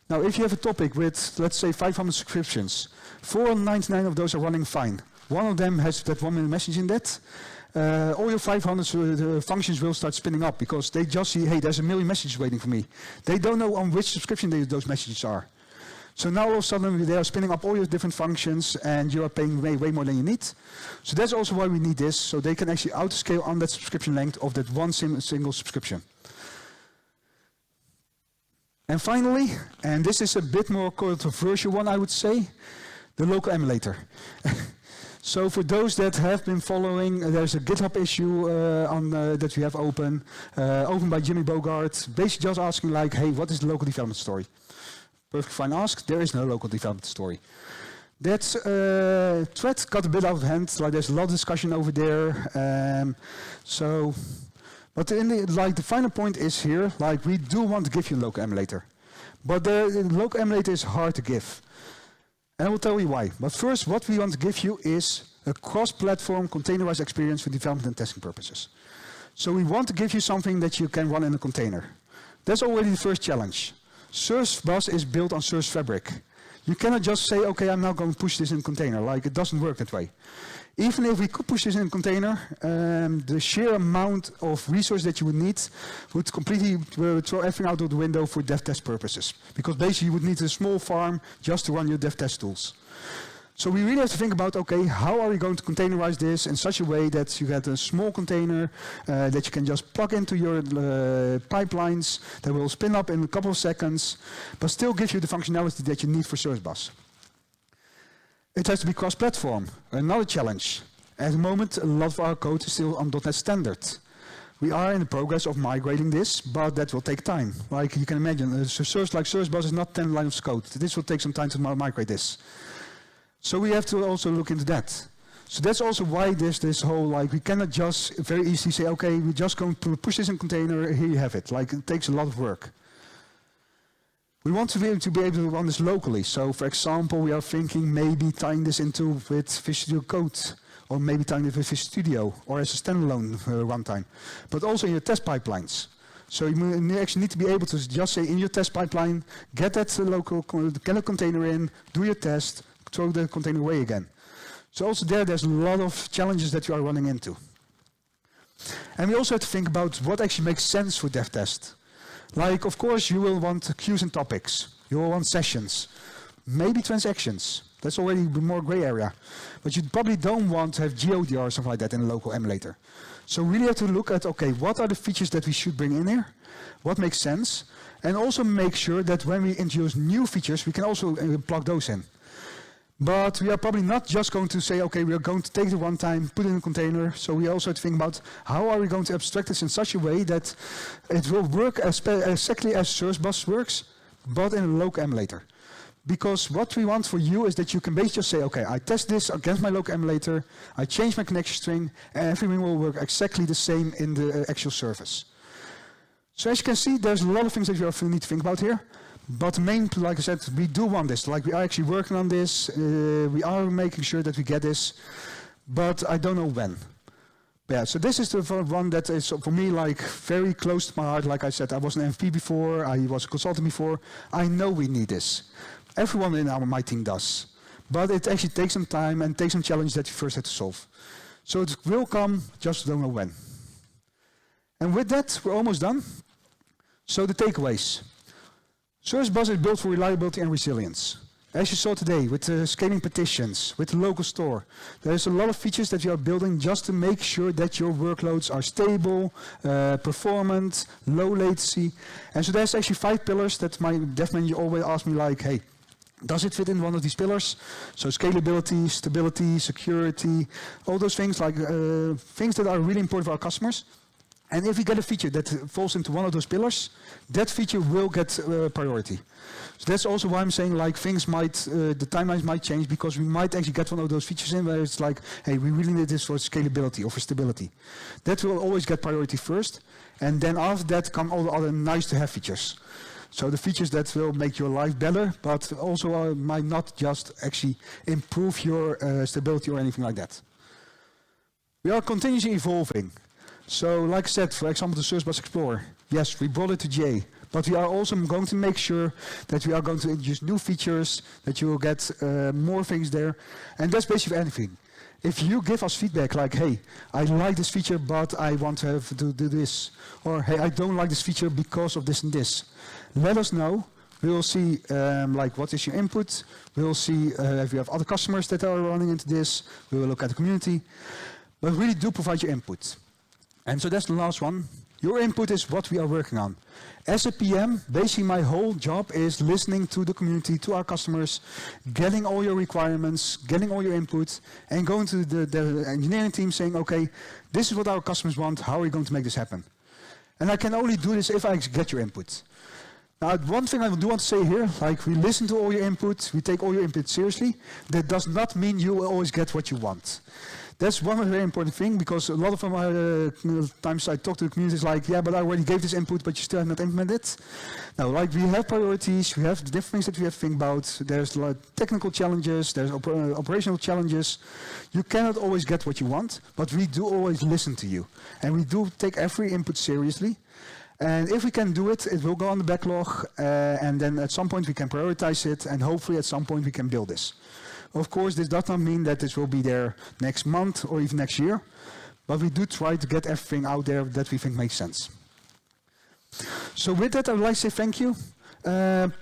Now, if you have a topic with, let's say, 500 subscriptions, 499 of those are running fine. One of them has that 1 million message in that. All your 500 functions will start spinning up because they just see, hey, there's a million messages waiting for me. They don't know on which subscription those messages are. So now all of a sudden they are spinning up all your different functions and you are paying way more than you need. So that's also why we need this, so they can actually auto-scale on that subscription length of that one single subscription. And finally, and this is a bit more controversial one, I would say, the local emulator. So for those that have been following, there's a GitHub issue that we have open by Jimmy Bogart, basically just asking like, hey, what is the local development story? Perfectly fine ask. There is no local development story. That thread got a bit out of hand. Like there's a lot of discussion over there. But the final point is here. Like we do want to give you a local emulator, but the local emulator is hard to give, and I will tell you why. But first, what we want to give you is a cross-platform containerized experience for development and testing purposes. So we want to give you something that you can run in a container. That's already the first challenge. Service Bus is built on Service Fabric. You cannot just say, okay, I'm now going to push this in a container. Like, it doesn't work that way. Even if we could push this in a container, the sheer amount of resource that you would need would completely throw everything out of the window for dev test purposes. Because basically you would need a small farm just to run your dev test tools. So we really have to think about, okay, how are we going to containerize this in such a way that you get a small container that you can just plug into your pipelines that will spin up in a couple of seconds, but still give you the functionality that you need for Service Bus. It has to be cross-platform, another challenge. At the moment, a lot of our code is still on .NET Standard. We are in the progress of migrating this, but that will take time. Like you can imagine, a service like Service Bus is not 10 lines of code. This will take some time to migrate this. So we have to also look into that. So that's also why there's this whole, like, we cannot just very easily say, okay, we're just going to push this in container, here you have it. Like, it takes a lot of work. We want to be able to run this locally. So, for example, we are thinking maybe tying this into with Visual Studio Code, or maybe tying it with Visual Studio, or as a standalone runtime, but also in your test pipelines. So you actually need to be able to just say in your test pipeline, get that get a container in, do your test, throw the container away again. So also there's a lot of challenges that you are running into. And we also have to think about what actually makes sense for dev test. Like, of course, you will want queues and topics. You will want sessions. Maybe transactions. That's already a more gray area. But you probably don't want to have GeoDR or something like that in a local emulator. So we really have to look at, okay, what are the features that we should bring in here? What makes sense? And also make sure that when we introduce new features, we can also plug those in. But we are probably not just going to say, okay, we are going to take the runtime, put it in a container. So we also have to think about how are we going to abstract this in such a way that it will work exactly as Service Bus works, but in a local emulator. Because what we want for you is that you can basically just say, okay, I test this against my local emulator, I change my connection string, and everything will work exactly the same in the actual service. So as you can see, there's a lot of things that you need to think about here. But the main, like I said, we do want this. Like, we are actually working on this. We are making sure that we get this. But I don't know when. Yeah, so this is the one that is, for me, like, very close to my heart. Like I said, I was an MVP before. I was a consultant before. I know we need this. Everyone in my team does. But it actually takes some time and takes some challenge that you first have to solve. So it will come, just don't know when. And with that, we're almost done. So the takeaways. Service Bus is built for reliability and resilience. As you saw today, with the scaling partitions, with the local store, there's a lot of features that you are building just to make sure that your workloads are stable, performant, low latency. And so there's actually 5 pillars that my dev manager always asks me, like, hey, does it fit in one of these pillars? So scalability, stability, security, all those things, like things that are really important for our customers. And if we get a feature that falls into one of those pillars, that feature will get priority. So that's also why I'm saying, like, things might, the timelines might change, because we might actually get one of those features in where it's like, hey, we really need this for scalability or for stability. That will always get priority first, and then after that come all the other nice-to-have features. So the features that will make your life better, but also might not just actually improve your stability or anything like that. We are continuously evolving. So, like I said, for example, the Service Bus Explorer. Yes, we brought it to GA, but we are also going to make sure that we are going to introduce new features, that you will get more things there, and that's basically anything. If you give us feedback like, hey, I like this feature, but I want to have to do this, or hey, I don't like this feature because of this and this, let us know. We will see like what is your input. We will see if you have other customers that are running into this. We will look at the community, but really do provide your input. And so that's the last one. Your input is what we are working on. As a PM, basically my whole job is listening to the community, to our customers, getting all your requirements, getting all your input, and going to the engineering team saying, okay, this is what our customers want, how are we going to make this happen? And I can only do this if I get your input. Now, one thing I do want to say here, like, we listen to all your input, we take all your input seriously. That does not mean you will always get what you want. That's one very important thing, because a lot of times I talk to the community, it's like, yeah, but I already gave this input, but you still have not implemented it. Now, like, we have priorities, we have the different things that we have to think about. There's like technical challenges, there's operational challenges. You cannot always get what you want, but we do always listen to you. And we do take every input seriously. And if we can do it, it will go on the backlog, and then at some point we can prioritize it, and hopefully at some point we can build this. Of course, this does not mean that this will be there next month or even next year, but we do try to get everything out there that we think makes sense. So with that, I would like to say thank you.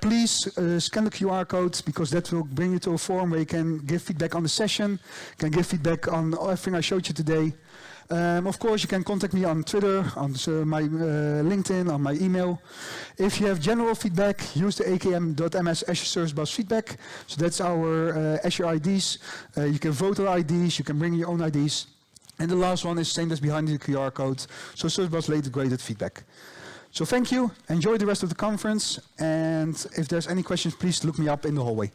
Please scan the QR code, because that will bring you to a forum where you can give feedback on the session, can give feedback on everything I showed you today. Of course, you can contact me on Twitter, on my LinkedIn, on my email. If you have general feedback, use the akm.ms Azure Service Bus feedback. So that's our Azure IDs. You can vote our IDs, you can bring your own IDs. And the last one is same as behind the QR code. So Service Bus later graded feedback. So thank you, enjoy the rest of the conference. And if there's any questions, please look me up in the hallway.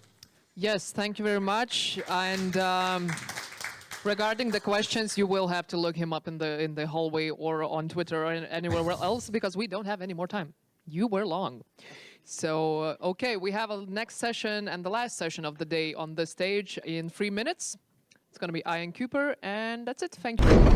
Yes, thank you very much. And regarding the questions, you will have to look him up in the hallway or on Twitter or anywhere else, because we don't have any more time. You were long. So, okay, we have a next session and the last session of the day on the stage in 3 minutes. It's going to be Ian Cooper, and that's it. Thank you very much.